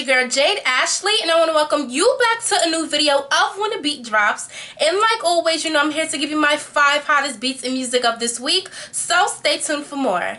your girl Jade Ashley, and I want to welcome you back to a new video of When the Beat Drops. And like always, you know I'm here to give you my 5 hottest beats and music of this week, so stay tuned for more.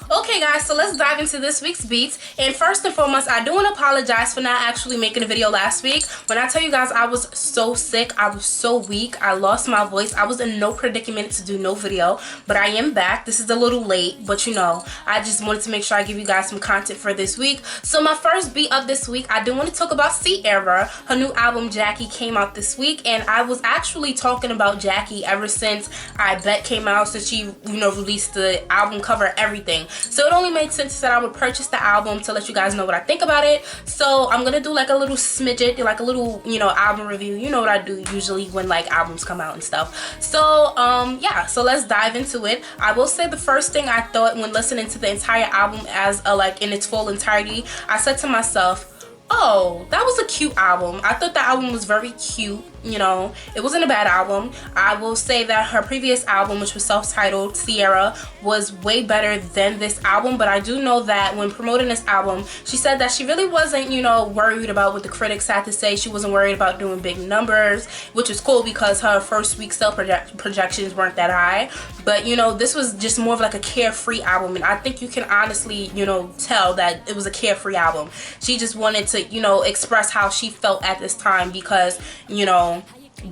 Okay guys, so let's dive into this week's beats. And first and foremost, I do want to apologize for not actually making a video last week. When I tell you guys I was so sick, I was so weak, I lost my voice, I was in no predicament to do no video, but I am back. This is a little late, but you know, I just wanted to make sure I give you guys some content for this week. So my first beat of this week, I do want to talk about Ciara. Her new album Jackie came out this week, and I was actually talking about Jackie ever since I Bet came out, since she, you know, released the album cover, everything. So it only made sense that I would purchase the album to let you guys know what I think about it. So I'm gonna do like a little smidget, like a little, you know, album review. You know what I do usually when like albums come out and stuff. So yeah, so let's dive into it. I will say the first thing I thought when listening to the entire album as like in its full entirety, I said to myself, oh, that was a cute album. I thought the album was very cute. You know, it wasn't a bad album. I will say that her previous album, which was self-titled Ciara, was way better than this album. But I do know that when promoting this album, she said that she really wasn't, you know, worried about what the critics had to say. She wasn't worried about doing big numbers, which is cool because her first week sale projections weren't that high. But you know, this was just more of like a carefree album, and I think you can honestly, you know, tell that it was a carefree album. She just wanted to, you know, express how she felt at this time because, you know,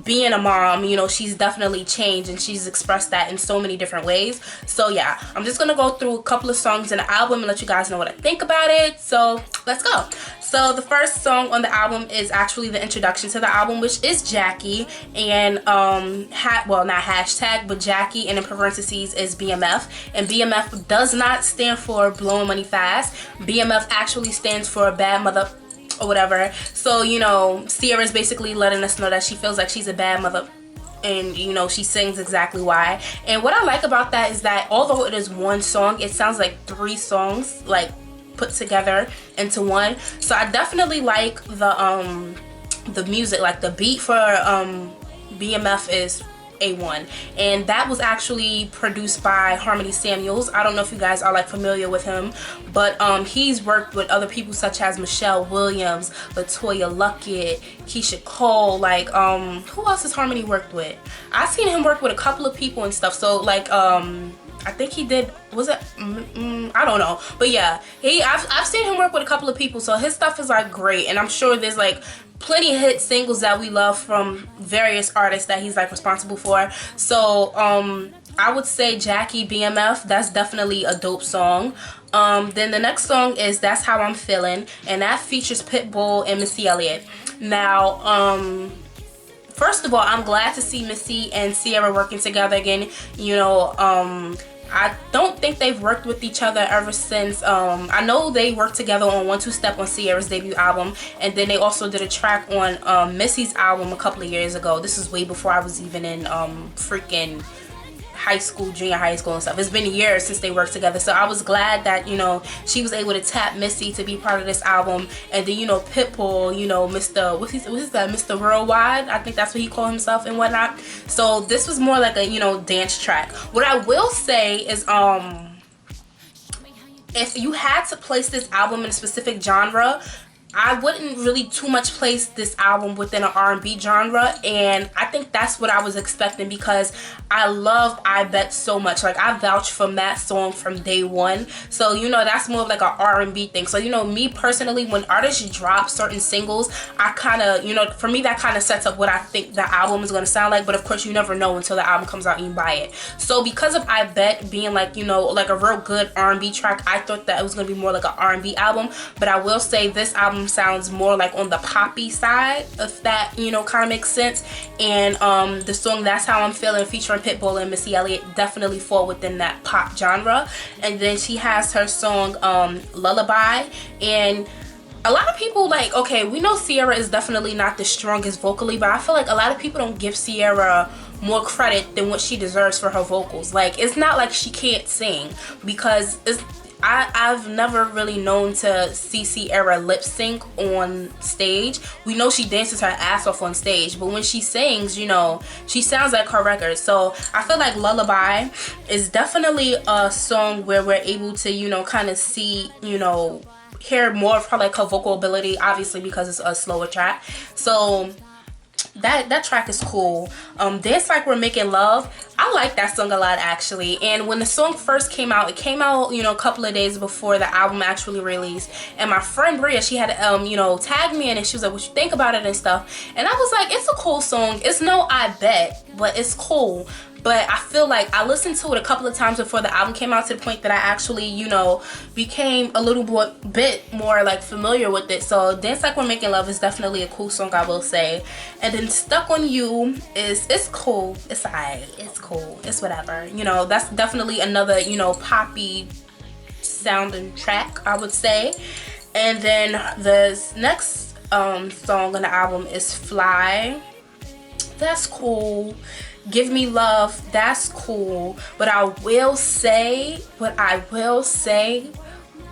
being a mom, you know, she's definitely changed, and she's expressed that in so many different ways. So yeah, I'm just gonna go through a couple of songs in the album and let you guys know what I think about it. So let's go. So the first song on the album is actually the introduction to the album, which is Jackie, and well, not hashtag, but Jackie, and in parentheses is BMF, and BMF does not stand for blowing money fast. BMF actually stands for bad mother or whatever. So, you know, Ciara is basically letting us know that she feels like she's a bad mother, and you know, she sings exactly why. And what I like about that is that although it is one song, it sounds like 3 songs like put together into one. So I definitely like the music, like the beat for BMF is A1, and that was actually produced by Harmony Samuels. I don't know if you guys are like familiar with him, but he's worked with other people such as Michelle Williams, Latoya Luckett, Keisha Cole, like who else has Harmony worked with? I've seen him work with a couple of people and stuff. So like I think he did, was it, I don't know, but yeah, I've seen him work with a couple of people, so his stuff is like great, and I'm sure there's like plenty of hit singles that we love from various artists that he's like responsible for. So I would say Jackie, BMF, that's definitely a dope song. Then the next song is That's How I'm Feeling, and that features Pitbull and Missy Elliott. Now first of all, I'm glad to see Missy and Ciara working together again. You know, I don't think they've worked with each other ever since, I know they worked together on 1 2 Step on Ciara's debut album, and then they also did a track on Missy's album a couple of years ago. This is way before I was even in freaking high school, junior high school and stuff. It's been years since they worked together, so I was glad that, you know, she was able to tap Missy to be part of this album. And then, you know, Pitbull, you know, Mr. what's that, Mr. Worldwide, I think that's what he called himself and whatnot. So this was more like a, you know, dance track. What I will say is if you had to place this album in a specific genre, I wouldn't really too much place this album within an R&B genre, and I think that's what I was expecting because I love I Bet so much. Like, I vouched from that song from day one. So, you know, that's more of like an R&B thing. So, you know, me personally, when artists drop certain singles, I kind of, you know, for me, that kind of sets up what I think the album is going to sound like. But of course, you never know until the album comes out and you buy it. So because of I Bet being like, you know, like a real good R&B track, I thought that it was going to be more like an R&B album. But I will say this album sounds more like on the poppy side, if that, you know, kind of makes sense. And the song That's How I'm Feeling featuring Pitbull and Missy Elliott definitely fall within that pop genre. And then she has her song Lullaby, and a lot of people, like, okay, we know Ciara is definitely not the strongest vocally, but I feel like a lot of people don't give Ciara more credit than what she deserves for her vocals. Like, it's not like she can't sing, because I've never really known to see Ciara lip sync on stage. We know she dances her ass off on stage, but when she sings, you know, she sounds like her record. So I feel like Lullaby is definitely a song where we're able to, you know, kind of see, you know, hear more of her, like her vocal ability, obviously because it's a slower track. So that track is cool. Dance Like We're Making Love, I like that song a lot actually. And when the song first came out, it came out, you know, a couple of days before the album actually released, and my friend Bria, she had you know, tagged me in it. She was like, what you think about it and stuff, and I was like, it's a cool song. It's no I Bet, but it's cool. But I feel like I listened to it a couple of times before the album came out, to the point that I actually, you know, became a little bit more like familiar with it. So Dance Like We're Making Love is definitely a cool song, I will say. And then Stuck on You it's cool. It's alright. It's cool. It's whatever. You know, that's definitely another, you know, poppy sounding track, I would say. And then the next song on the album is Fly. That's cool. Give Me Love, that's cool. But I will say,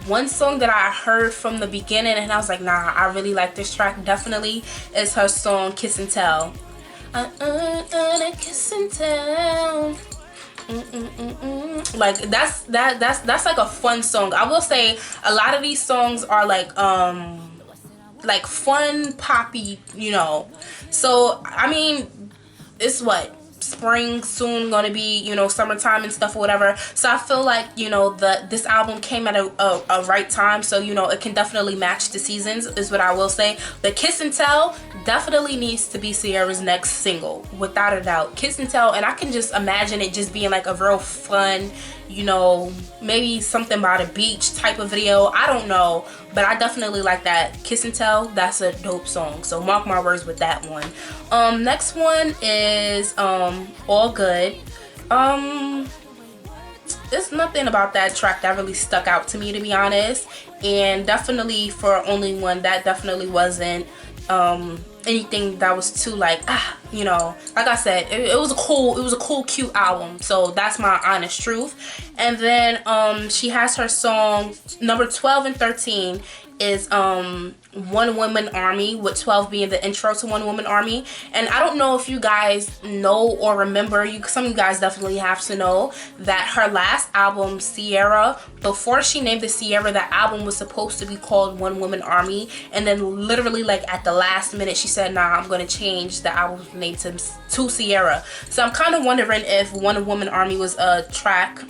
one song that I heard from the beginning and I was like, nah, I really like this track, definitely, is her song Kiss and Tell. Kiss and Tell. Like that's like a fun song. I will say a lot of these songs are like fun poppy, you know. So I mean, it's what, spring soon, gonna be, you know, summertime and stuff or whatever. So I feel like, you know, this album came at a right time, so, you know, it can definitely match the seasons, is what I will say. But Kiss and Tell definitely needs to be Ciara's next single, without a doubt. Kiss and Tell, and I can just imagine it just being like a real fun, you know, maybe something by the beach type of video. I don't know, but I definitely like that. Kiss and Tell, that's a dope song, so mark my words with that one. Next one is All Good. There's nothing about that track that really stuck out to me, to be honest, and definitely for only one, that definitely wasn't anything that was too like, you know, like I said, it was a cool cute album. So that's my honest truth. And then she has her song number 12 and 13 is One Woman Army, with 12 being the intro to One Woman Army. And I don't know if you guys know or remember, some of you guys definitely have to know that her last album, Ciara, before she named it Ciara, the album was supposed to be called One Woman Army, and then literally like at the last minute she said, nah, I'm gonna change the album's name to Ciara. So I'm kind of wondering if One Woman Army was a track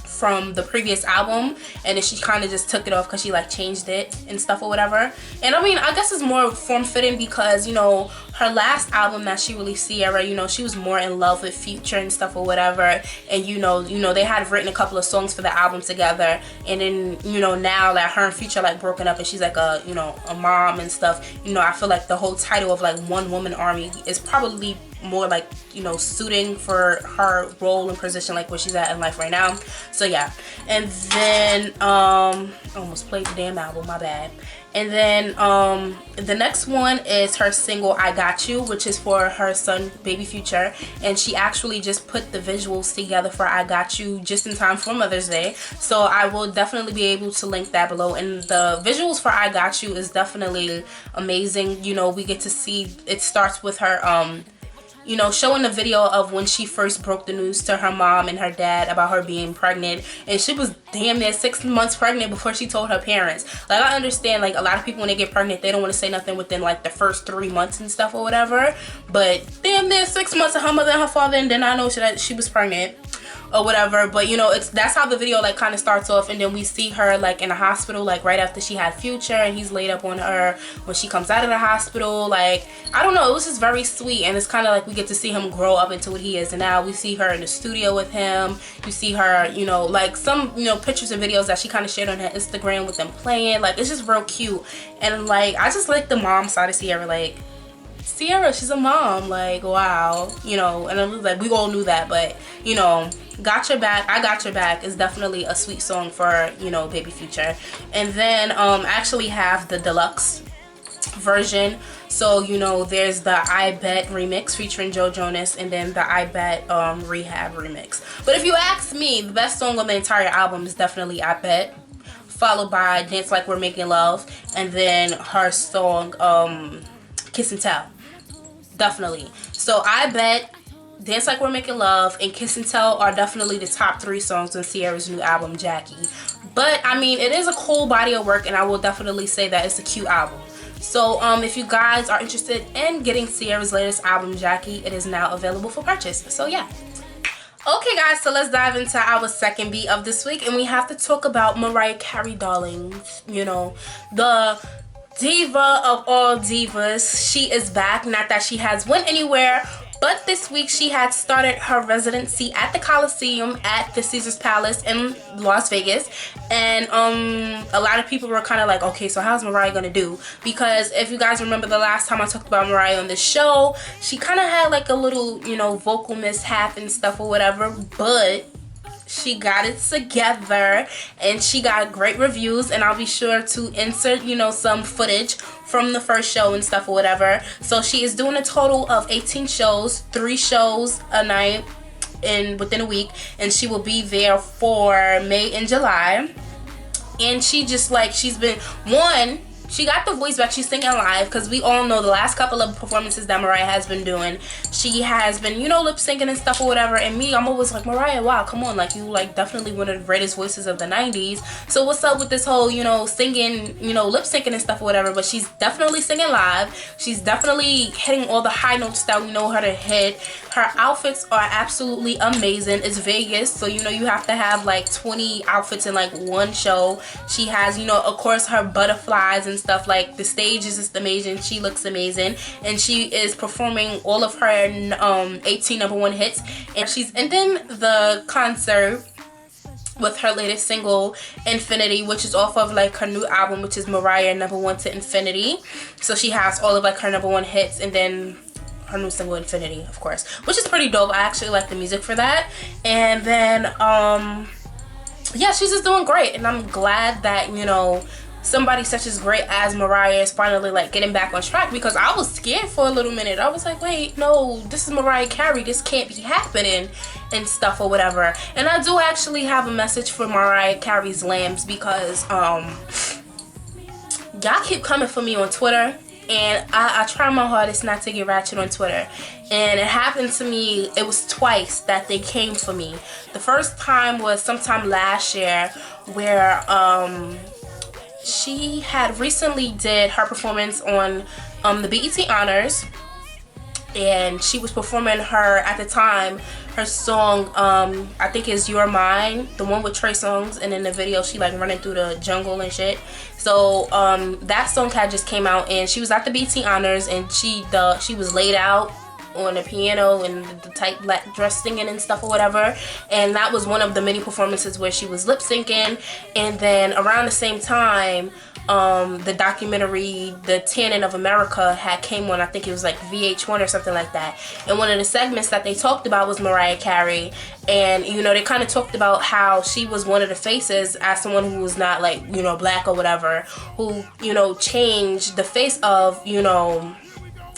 from the previous album, and then she kind of just took it off because she like changed it and stuff or whatever. And I mean, I guess it's more form-fitting because, you know, her last album that she released, Ciara, you know, she was more in love with Future and stuff or whatever, and you know they had written a couple of songs for the album together. And then, you know, now that her and Future like broken up and she's like a, you know, a mom and stuff, you know, I feel like the whole title of like One Woman Army is probably more like, you know, suiting for her role and position, like where she's at in life right now. So yeah. And then almost played the damn album, my bad. And then the next one is her single I Got You, which is for her son Baby Future, and she actually just put the visuals together for I Got You just in time for Mother's Day. So I will definitely be able to link that below. And the visuals for I Got You is definitely amazing. You know, we get to see, it starts with her you know, showing the video of when she first broke the news to her mom and her dad about her being pregnant, and she was damn near 6 months pregnant before she told her parents. Like, I understand, like, a lot of people when they get pregnant, they don't want to say nothing within like the first 3 months and stuff or whatever, but damn near 6 months of her mother and her father, and then I know she was pregnant or whatever. But you know, that's how the video like kind of starts off, and then we see her like in a hospital, like right after she had Future, and he's laid up on her when she comes out of the hospital. Like, I don't know, it was just very sweet, and it's kind of like we get to see him grow up into what he is. And now we see her in the studio with him. You see her, you know, like some, you know, pictures and videos that she kind of shared on her Instagram with them playing. Like, it's just real cute. And like, I just like the mom side of Ciara. Like, Ciara, she's a mom. Like, wow, you know. And it was like, we all knew that, but you know, Got Your Back, I Got Your Back is definitely a sweet song for, you know, Baby Future. And then I actually have the deluxe version. So, you know, there's the I Bet remix featuring Joe Jonas, and then the I Bet Rehab remix. But if you ask me, the best song on the entire album is definitely I Bet, followed by Dance Like We're Making Love, and then her song Kiss and Tell. Definitely. So I Bet, Dance Like We're Making Love, and Kiss and Tell are definitely the top 3 songs on Ciara's new album, Jackie. But I mean, it is a cool body of work, and I will definitely say that it's a cute album. So if you guys are interested in getting Ciara's latest album, Jackie, it is now available for purchase. So yeah. Okay guys, so let's dive into our second beat of this week, and we have to talk about Mariah Carey, darlings. You know, the diva of all divas. She is back. Not that she has went anywhere, but this week she had started her residency at the Coliseum at the Caesars Palace in Las Vegas. And a lot of people were kind of like, okay, so how's Mariah gonna do? Because if you guys remember the last time I talked about Mariah on the show, she kind of had like a little, you know, vocal mishap and stuff or whatever, but she got it together and she got great reviews, and I'll be sure to insert, you know, some footage from the first show and stuff or whatever. So she is doing a total of 18 shows, 3 shows a night within a week, and she will be there for May and July. And she just like, she's been she got the voice back. She's singing live, because we all know the last couple of performances that Mariah has been doing, she has been, you know, lip syncing and stuff or whatever. And me, I'm always like, Mariah, wow, come on, like, you like definitely one of the greatest voices of the 90s. So what's up with this whole, you know, singing, you know, lip syncing and stuff or whatever? But she's definitely singing live. She's definitely hitting all the high notes that we know her to hit. Her outfits are absolutely amazing. It's Vegas, so you know you have to have like 20 outfits in like one show. She has, you know, of course, her butterflies and stuff. Like, the stage is just amazing. She looks amazing, and she is performing all of her 18 #1 hits. And she's ending the concert with her latest single, Infinity, which is off of like her new album, which is Mariah #1 to Infinity. So she has all of like her #1 hits, and then her new single, Infinity, of course, which is pretty dope. I actually like the music for that. And then yeah, she's just doing great, and I'm glad that, you know, somebody such as great as Mariah is finally like getting back on track, because I was scared for a little minute. I was like, wait, no, this is Mariah Carey, this can't be happening and stuff or whatever. And I do actually have a message for Mariah Carey's lambs, because y'all keep coming for me on Twitter, and I try my hardest not to get ratchet on Twitter. And it happened to me, it was twice that they came for me. The first time was sometime last year, where she had recently did her performance on the BET Honors, and she was performing at the time, her song, I think is You're Mine, the one with Trey Songz, and in the video she like running through the jungle and shit. So that song had just came out, and she was at the BET Honors, and she was laid out on the piano and the tight black dress singing and stuff or whatever. And that was one of the many performances where she was lip syncing. And then around the same time, the documentary The Tanning of America had came on. I think it was like VH1 or something like that, and one of the segments that they talked about was Mariah Carey. And you know, they kind of talked about how she was one of the faces, as someone who was not like, you know, black or whatever, who, you know, changed the face of, you know,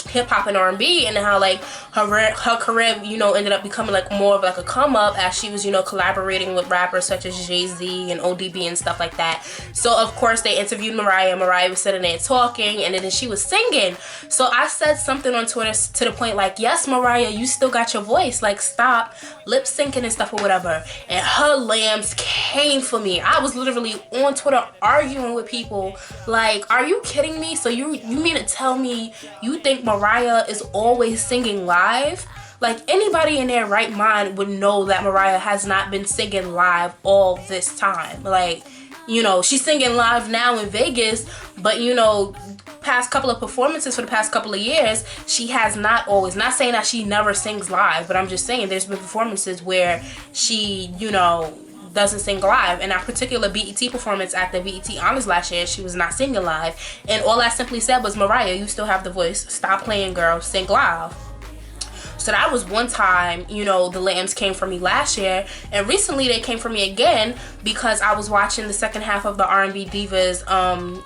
hip-hop and R&B, and how like her career, you know, ended up becoming like more of like a come up, as she was, you know, collaborating with rappers such as Jay-Z and ODB and stuff like that. So of course they interviewed Mariah. Mariah was sitting there talking, and then she was singing. So I said something on Twitter to the point like, yes, Mariah, you still got your voice, like stop lip syncing and stuff or whatever. And her lambs came for me. I was literally on Twitter arguing with people like, are you kidding me? So you mean to tell me you think Mariah is always singing live? Like, anybody in their right mind would know that Mariah has not been singing live all this time. Like, you know, she's singing live now in Vegas, but you know, past couple of performances for the past couple of years, she has not always, not saying that she never sings live, but I'm just saying there's been performances where she, you know, doesn't sing live. And that particular BET performance at the BET Honors last year, she was not singing live, and all I simply said was, Mariah, you still have the voice, stop playing, girl, sing live. So that was one time, you know, the lambs came for me last year, and recently they came for me again because I was watching the second half of the R&B Divas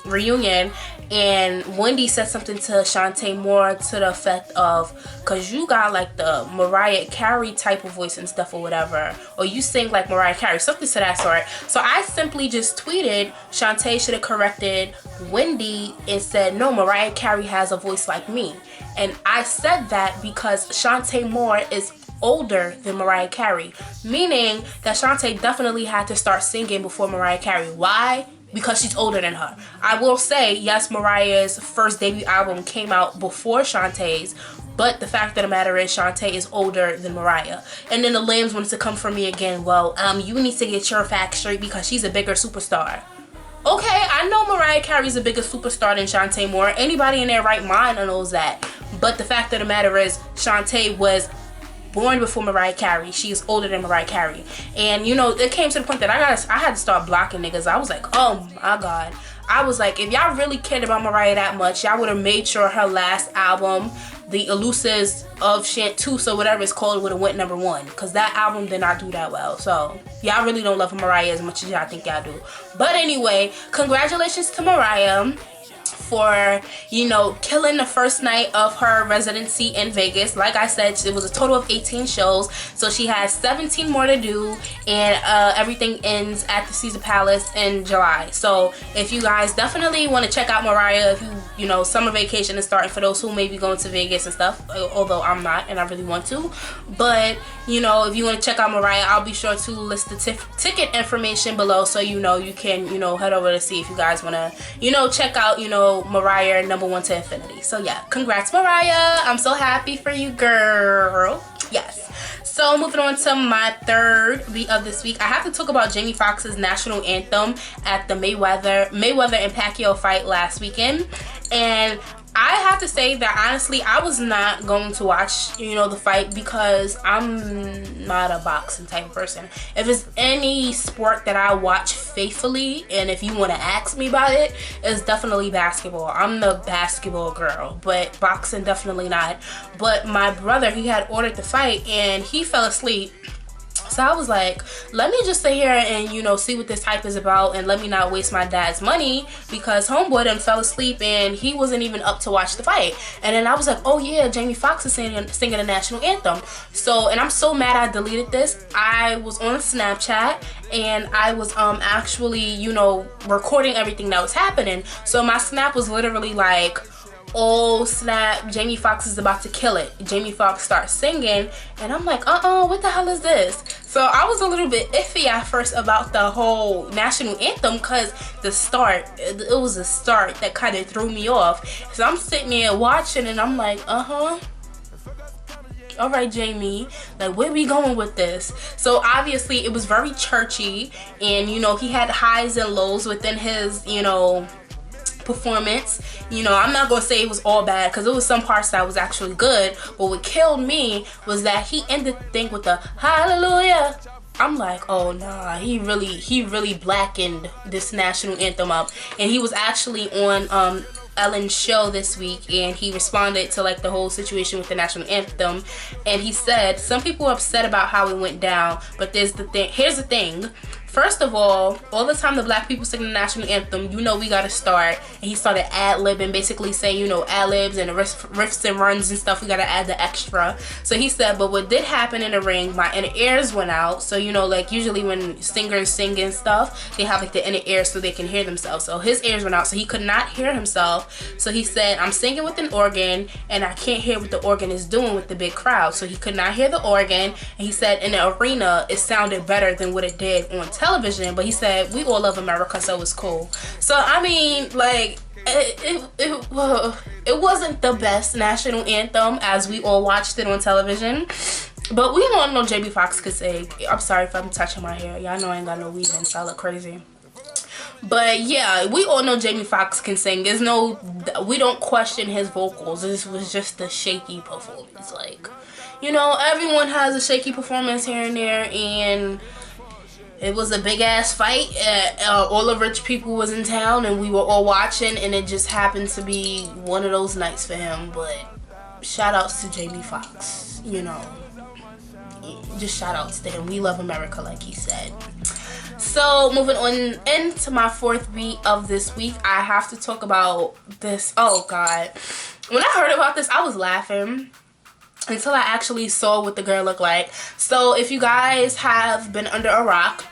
reunion, and Wendy said something to Shantae Moore to the effect of, cause you got like the Mariah Carey type of voice and stuff or whatever, or you sing like Mariah Carey, something to that sort. So I simply just tweeted, Shantae should have corrected Wendy and said, no, Mariah Carey has a voice like me. And I said that because Shantae Moore is older than Mariah Carey, meaning that Shantae definitely had to start singing before Mariah Carey. Why? Because she's older than her. I will say, yes, Mariah's first debut album came out before Shantae's, but the fact of the matter is Shantae is older than Mariah. And then the Lambs wanted to come for me again. Well, you need to get your facts straight because she's a bigger superstar. Okay, I know Mariah Carey's a bigger superstar than Shantae Moore. Anybody in their right mind knows that. But the fact of the matter is Shantae was born before Mariah Carey. She is older than Mariah Carey. And you know, it came to the point that I had to start blocking niggas. I was like, oh my god. I was like, if y'all really cared about Mariah that much, y'all would have made sure her last album, The Elusives of Shantu, so whatever it's called, would have went #1. Because that album did not do that well. So y'all really don't love Mariah as much as y'all think y'all do. But anyway, congratulations to Mariah for, you know, killing the first night of her residency in Vegas. Like I said, it was a total of 18 shows, so she has 17 more to do, and everything ends at the Caesar Palace in July. So if you guys definitely want to check out Mariah, if you know, summer vacation is starting for those who may be going to Vegas and stuff, although I'm not and I really want to, but you know, if you want to check out Mariah, I'll be sure to list the ticket information below, so you know, you can, you know, head over to see if you guys want to, you know, check out, you know, Mariah #1 to infinity. So yeah, congrats Mariah, I'm so happy for you, girl. Yes. So moving on to my third beat of this week, I have to talk about Jamie Foxx's national anthem at the Mayweather and Pacquiao fight last weekend. And I have to say that honestly, I was not going to watch, you know, the fight because I'm not a boxing type of person. If it's any sport that I watch faithfully, and if you want to ask me about it, it's definitely basketball. I'm the basketball girl, but boxing definitely not. But my brother, he had ordered the fight and he fell asleep. So I was like, let me just sit here and, you know, see what this hype is about, and let me not waste my dad's money, because homeboy done fell asleep and he wasn't even up to watch the fight. And then I was like, oh yeah, Jamie Foxx is singing the national anthem. So, and I'm so mad I deleted this. I was on Snapchat and I was actually, you know, recording everything that was happening. So my snap was literally like, oh snap, Jamie Foxx is about to kill it. Jamie Foxx starts singing and I'm like, what the hell is this? So I was a little bit iffy at first about the whole national anthem, because the start, it was a start that kind of threw me off. So I'm sitting there watching and I'm like, all right, Jamie, like, where we going with this? So obviously it was very churchy, and you know, he had highs and lows within his, you know, performance. You know, I'm not gonna say it was all bad, because there was some parts that was actually good, but what killed me was that he ended the thing with the hallelujah. I'm like, oh nah, he really blackened this national anthem up. And he was actually on Ellen's show this week, and he responded to like the whole situation with the national anthem, and he said some people are upset about how it went down, but here's the thing. First of all the time the black people sing the national anthem, you know, we gotta start. And he started ad-libbing, basically saying, you know, ad-libs and riffs and runs and stuff, we gotta add the extra. So he said, but what did happen in the ring, my inner ears went out. So, you know, like usually when singers sing and stuff, they have like the inner ears so they can hear themselves. So his ears went out, so he could not hear himself. So he said, I'm singing with an organ and I can't hear what the organ is doing with the big crowd. So he could not hear the organ, and he said in the arena it sounded better than what it did on television, but he said we all love America, so it's cool. So I mean, like, it wasn't the best national anthem as we all watched it on television, but we all know Jamie Foxx could sing. I'm sorry if I'm touching my hair, y'all know I ain't got no weave in, so I look crazy. But yeah, we all know Jamie Foxx can sing. There's no, we don't question his vocals. This was just a shaky performance. Like, you know, everyone has a shaky performance here and there, and it was a big ass fight. All the rich people was in town and we were all watching, and it just happened to be one of those nights for him. But shout outs to Jamie Foxx, you know, just shout outs to him. We love America, like he said. So moving on into my fourth beat of this week, I have to talk about this. Oh god, when I heard about this, I was laughing until I actually saw what the girl looked like. So if you guys have been under a rock,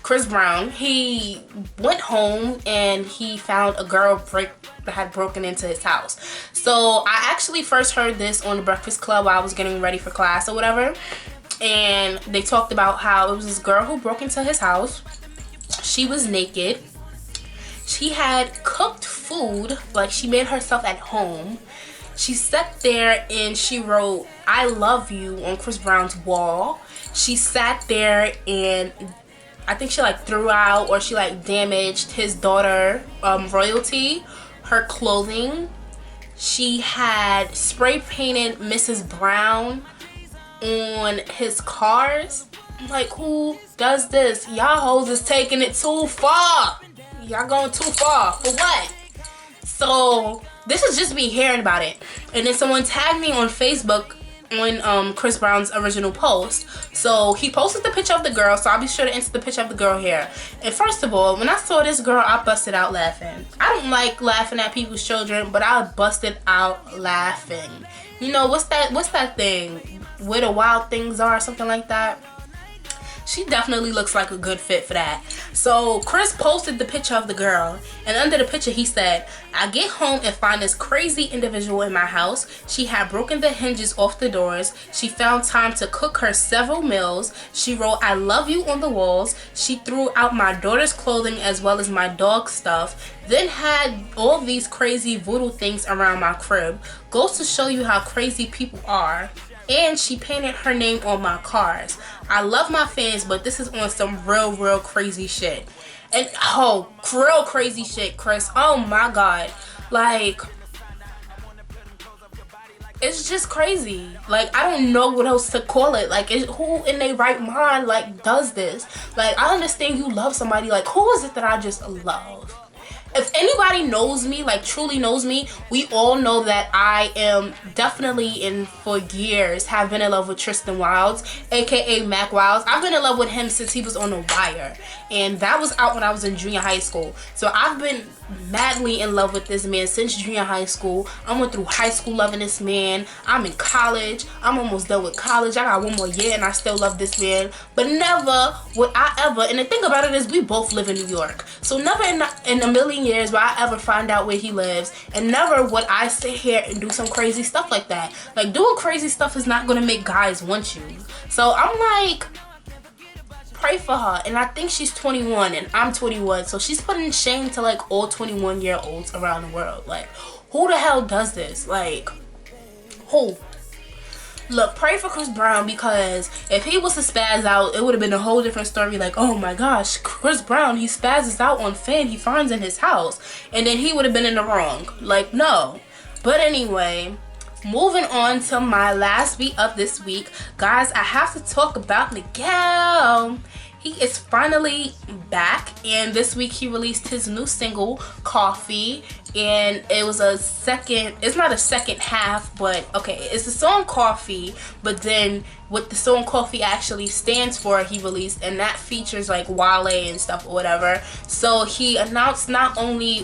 Chris Brown, he went home and he found a girl that had broken into his house. So I actually first heard this on the Breakfast Club while I was getting ready for class or whatever. And they talked about how it was this girl who broke into his house. She was naked. She had cooked food, like she made herself at home. She sat there and she wrote, "I love you" on Chris Brown's wall. She sat there and I think she like threw out or she like damaged his daughter, Royalty, her clothing. She had spray painted Mrs. Brown on his cars. I'm like, who does this? Y'all hoes is taking it too far. Y'all going too far. For what? So this is just me hearing about it. And then someone tagged me on Facebook on Chris Brown's original post. So he posted the picture of the girl, so I'll be sure to insert the picture of the girl here. And first of all, when I saw this girl, I busted out laughing. I don't like laughing at people's children, but I busted out laughing. You know, what's that thing? Where the wild things are, something like that. She definitely looks like a good fit for that. So Chris posted the picture of the girl, and under the picture he said, "I get home and find this crazy individual in my house. She had broken the hinges off the doors. She found time to cook her several meals. She wrote 'I love you' on the walls. She threw out my daughter's clothing as well as my dog stuff. Then had all these crazy voodoo things around my crib. Goes to show you how crazy people are. And she painted her name on my cars. I love my fans, but this is on some real crazy shit." And oh, real crazy shit, Chris. Oh my God. Like, it's just crazy. Like, I don't know what else to call it. Like, who in their right mind, like, does this? Like, I understand you love somebody. Like, who is it that I just love? If anybody knows me, like truly knows me, we all know that I am definitely, and for years, have been in love with Tristan Wilds, aka Mac Wilds. I've been in love with him since he was on The Wire, and that was out when I was in junior high school. So I've been madly in love with this man since junior high school. I went through high school loving this man. I'm in college. I'm almost done with college. I got one more year and I still love this man. But never would I ever, and the thing about it is we both live in New York. So never in a million years will I ever find out where he lives, and never would I sit here and do some crazy stuff like that. Like, doing crazy stuff is not going to make guys want you. So I'm like, pray for her. And I think she's 21 and I'm 21, so she's putting shame to like all 21-year-olds around the world. Like, who the hell does this? Like, who? Look, pray for Chris Brown, because if he was to spaz out, it would have been a whole different story. Like, oh my gosh, Chris Brown, he spazzes out on fan he finds in his house, and then he would have been in the wrong. Like, no. But anyway, moving on to my last beat of this week, guys, I have to talk about Miguel. He is finally back, and this week he released his new single, Coffee, and it was it's not a second half, but okay, it's the song Coffee, but then what the song Coffee actually stands for, he released, and that features like Wale and stuff or whatever. So he announced not only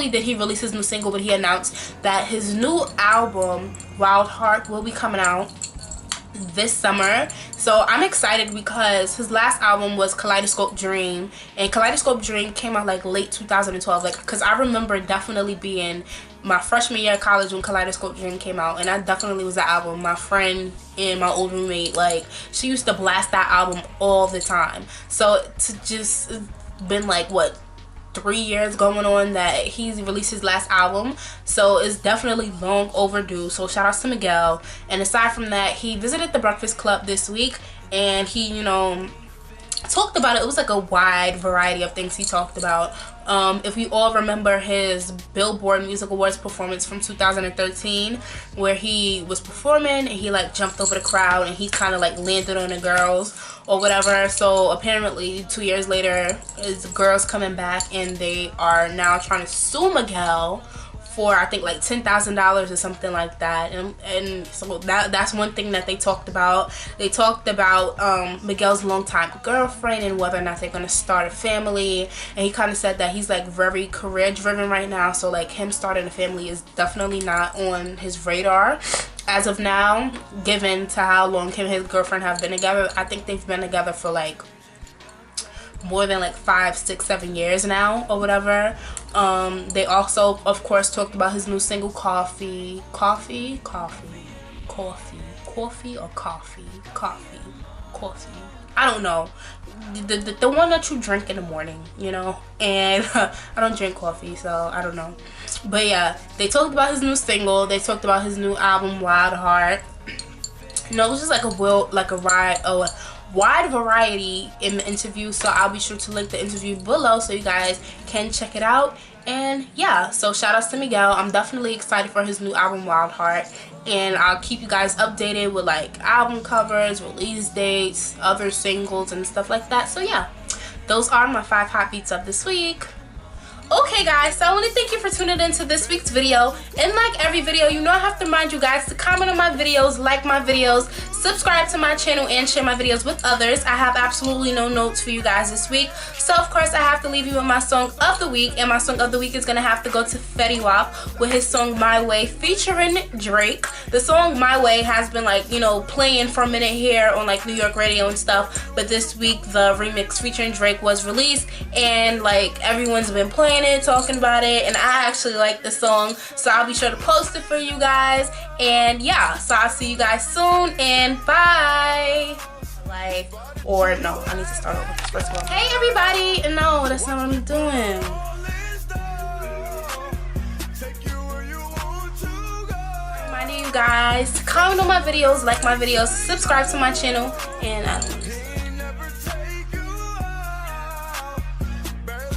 did he release his new single, but he announced that his new album, Wild Heart, will be coming out this summer. So I'm excited because his last album was Kaleidoscope Dream, and Kaleidoscope Dream came out like late 2012, like, because I remember definitely being my freshman year of college when Kaleidoscope Dream came out, and that definitely was the album my friend and my old roommate, like, she used to blast that album all the time. So to just been like, what, 3 years going on that he's released his last album, so it's definitely long overdue. So shout outs to Miguel. And aside from that, he visited the Breakfast Club this week, and he, you know, talked about it. It was like a wide variety of things he talked about. If you all remember his Billboard Music Awards performance from 2013, where he was performing and he like jumped over the crowd and he kind of like landed on the girls or whatever. So apparently 2 years later, his girls coming back and they are now trying to sue Miguel for, I think, like $10,000 or something like that. And so that's one thing that they talked about. They talked about Miguel's longtime girlfriend and whether or not they're going to start a family. And he kind of said that he's like very career driven right now, so like him starting a family is definitely not on his radar as of now, given to how long him and his girlfriend have been together. I think they've been together for like more than like 5, 6, 7 years now or whatever. They also of course talked about his new single Coffee I don't know, the one that you drink in the morning, you know. And I don't drink coffee, so I don't know. But yeah, they talked about his new single. They talked about his new album Wild Heart. You know, it was just like a wide variety in the interview, so I'll be sure to link the interview below so you guys can check it out. And yeah, so shout outs to Miguel. I'm definitely excited for his new album Wild Heart, and I'll keep you guys updated with like album covers, release dates, other singles and stuff like that. So yeah, those are my 5 hot beats of this week. Okay guys, so I want to thank you for tuning in to this week's video. And like every video, you know I have to remind you guys to comment on my videos, like my videos, subscribe to my channel, and share my videos with others. I have absolutely no notes for you guys this week, so of course I have to leave you with my song of the week. And my song of the week is gonna have to go to Fetty Wap with his song My Way featuring Drake. The song My Way has been like, you know, playing for a minute here on like New York radio and stuff, but this week the remix featuring Drake was released, and like everyone's been playing it, talking about it, and I actually like the song, so I'll be sure to post it for you guys. And yeah, so I'll see you guys soon, and bye. Like, or no, I need to start over first of all. Hey everybody, no, that's not what I'm doing. Reminding you guys to comment on my videos, like my videos, subscribe to my channel, and I don't know.